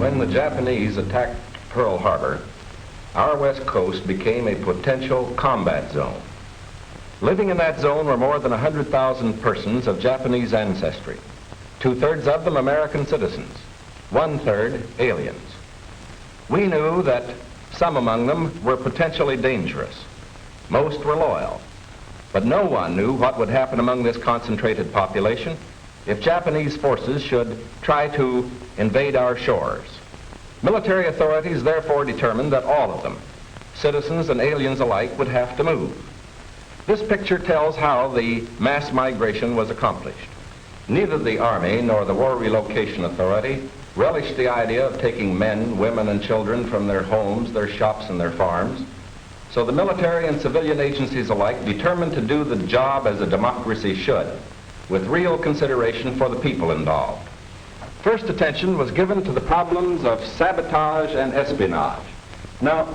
when the Japanese attacked Pearl Harbor, our west coast became a potential combat zone. Living in that zone were more than 100,000 persons of Japanese ancestry, 2/3 of them American citizens, 1/3 aliens. We knew that some among them were potentially dangerous. Most were loyal, but no one knew what would happen among this concentrated population if Japanese forces should try to invade our shores. Military authorities therefore determined that all of them, citizens and aliens alike, would have to move. This picture tells how the mass migration was accomplished. Neither the Army nor the War Relocation Authority relished the idea of taking men, women, and children from their homes, their shops, and their farms. So the military and civilian agencies alike determined to do the job as a democracy should, with real consideration for the people involved. First attention was given to the problems of sabotage and espionage. Now,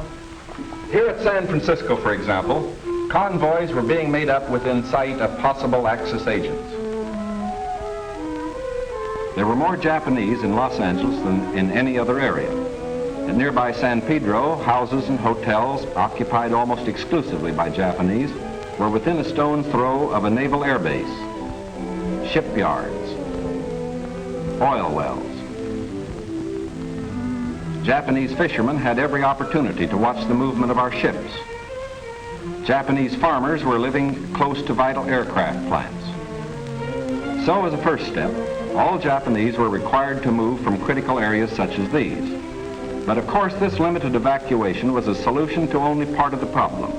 here at San Francisco, for example, convoys were being made up within sight of possible Axis agents. There were more Japanese in Los Angeles than in any other area. At nearby San Pedro, houses and hotels occupied almost exclusively by Japanese were within a stone's throw of a naval air base, shipyards, oil wells. Japanese fishermen had every opportunity to watch the movement of our ships. Japanese farmers were living close to vital aircraft plants. So as a first step, all Japanese were required to move from critical areas such as these. But of course, this limited evacuation was a solution to only part of the problem.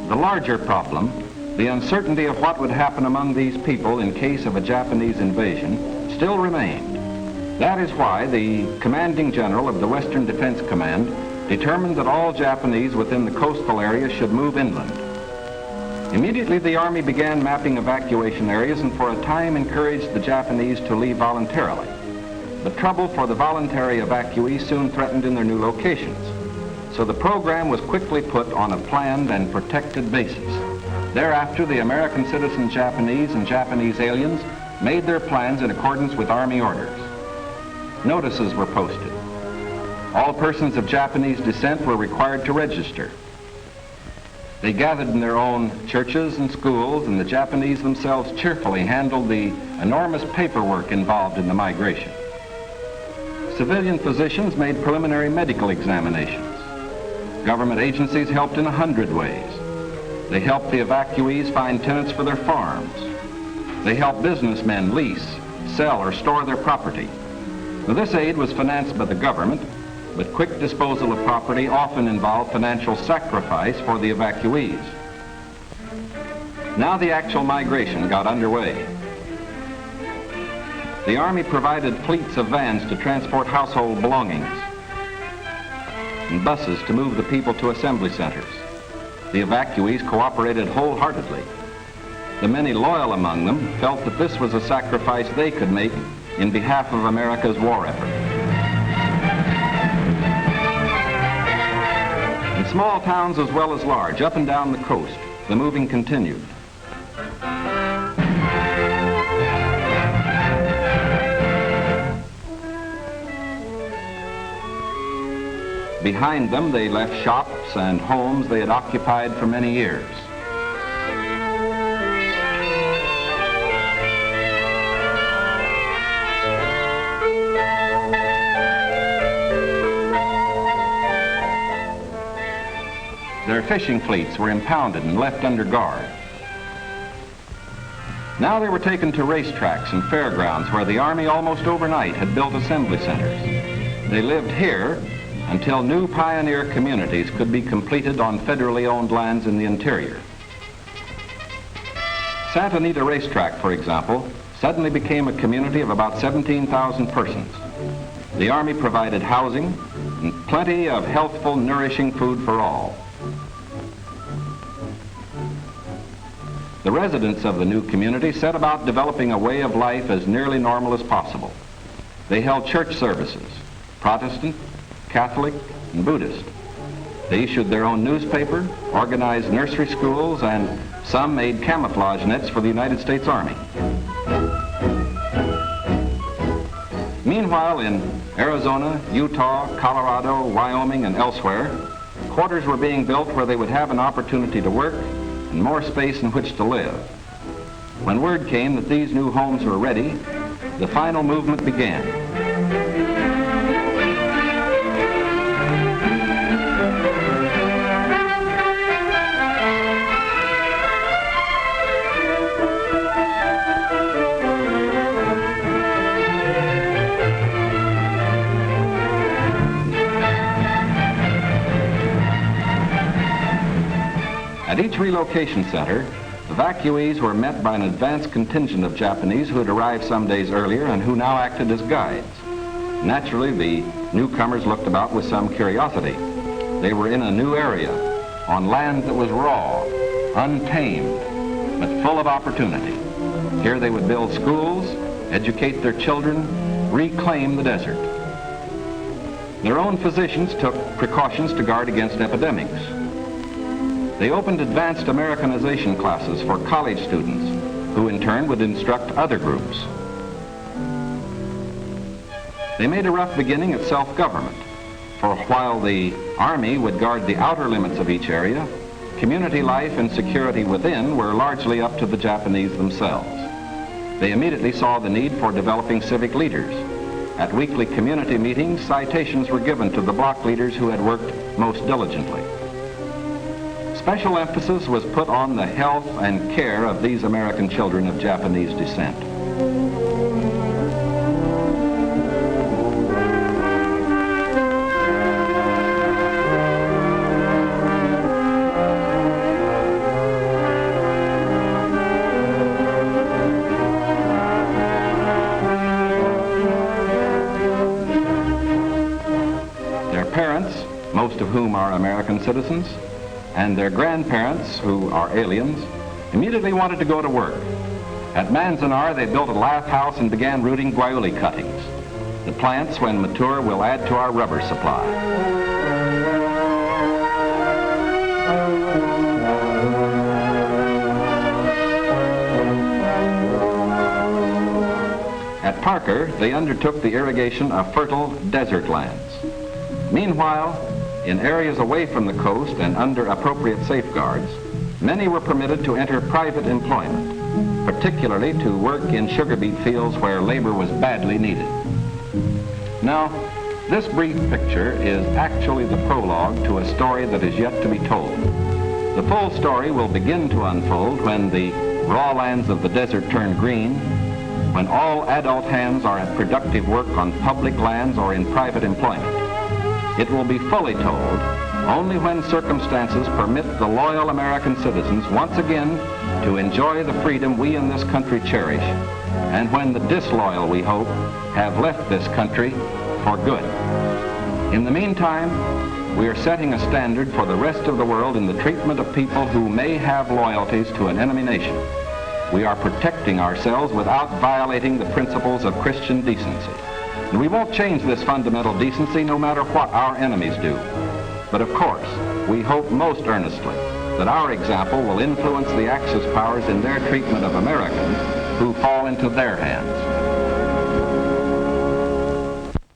The larger problem, the uncertainty of what would happen among these people in case of a Japanese invasion, still remained. That is why the commanding general of the Western Defense Command determined that all Japanese within the coastal area should move inland. Immediately, the Army began mapping evacuation areas and for a time encouraged the Japanese to leave voluntarily. The trouble for the voluntary evacuees soon threatened in their new locations. So the program was quickly put on a planned and protected basis. Thereafter, the American citizen Japanese and Japanese aliens made their plans in accordance with Army orders. Notices were posted. All persons of Japanese descent were required to register. They gathered in their own churches and schools, and the Japanese themselves cheerfully handled the enormous paperwork involved in the migration. Civilian physicians made preliminary medical examinations. Government agencies helped in 100 ways. They helped the evacuees find tenants for their farms. They helped businessmen lease, sell, or store their property. Now, this aid was financed by the government, but quick disposal of property often involved financial sacrifice for the evacuees. Now the actual migration got underway. The Army provided fleets of vans to transport household belongings and buses to move the people to assembly centers. The evacuees cooperated wholeheartedly. The many loyal among them felt that this was a sacrifice they could make in behalf of America's war effort. In small towns as well as large, up and down the coast, the moving continued. Behind them, they left shops and homes they had occupied for many years. Their fishing fleets were impounded and left under guard. Now they were taken to racetracks and fairgrounds where the Army almost overnight had built assembly centers. They lived here until new pioneer communities could be completed on federally owned lands in the interior. Santa Anita Racetrack, for example, suddenly became a community of about 17,000 persons. The Army provided housing and plenty of healthful, nourishing food for all. The residents of the new community set about developing a way of life as nearly normal as possible. They held church services, Protestant, Catholic, and Buddhist. They issued their own newspaper, organized nursery schools, and some made camouflage nets for the United States Army. Meanwhile, in Arizona, Utah, Colorado, Wyoming, and elsewhere, quarters were being built where they would have an opportunity to work and more space in which to live. When word came that these new homes were ready, the final movement began. At each relocation center, evacuees were met by an advance contingent of Japanese who had arrived some days earlier and who now acted as guides. Naturally, the newcomers looked about with some curiosity. They were in a new area, on land that was raw, untamed, but full of opportunity. Here they would build schools, educate their children, reclaim the desert. Their own physicians took precautions to guard against epidemics. They opened advanced Americanization classes for college students, who in turn would instruct other groups. They made a rough beginning at self-government, for while the Army would guard the outer limits of each area, community life and security within were largely up to the Japanese themselves. They immediately saw the need for developing civic leaders. At weekly community meetings, citations were given to the block leaders who had worked most diligently. Special emphasis was put on the health and care of these American children of Japanese descent. Their parents, most of whom are American citizens, and their grandparents, who are aliens, immediately wanted to go to work. At Manzanar, they built a lath house and began rooting guayuli cuttings. The plants, when mature, will add to our rubber supply. At Parker, they undertook the irrigation of fertile desert lands. Meanwhile, in areas away from the coast and under appropriate safeguards, many were permitted to enter private employment, particularly to work in sugar beet fields where labor was badly needed. Now, this brief picture is actually the prologue to a story that is yet to be told. The full story will begin to unfold when the raw lands of the desert turn green, when all adult hands are at productive work on public lands or in private employment. It will be fully told only when circumstances permit the loyal American citizens once again to enjoy the freedom we in this country cherish, and when the disloyal, we hope, have left this country for good. In the meantime, we are setting a standard for the rest of the world in the treatment of people who may have loyalties to an enemy nation. We are protecting ourselves without violating the principles of Christian decency. And we won't change this fundamental decency no matter what our enemies do. But of course, we hope most earnestly that our example will influence the Axis powers in their treatment of Americans who fall into their hands.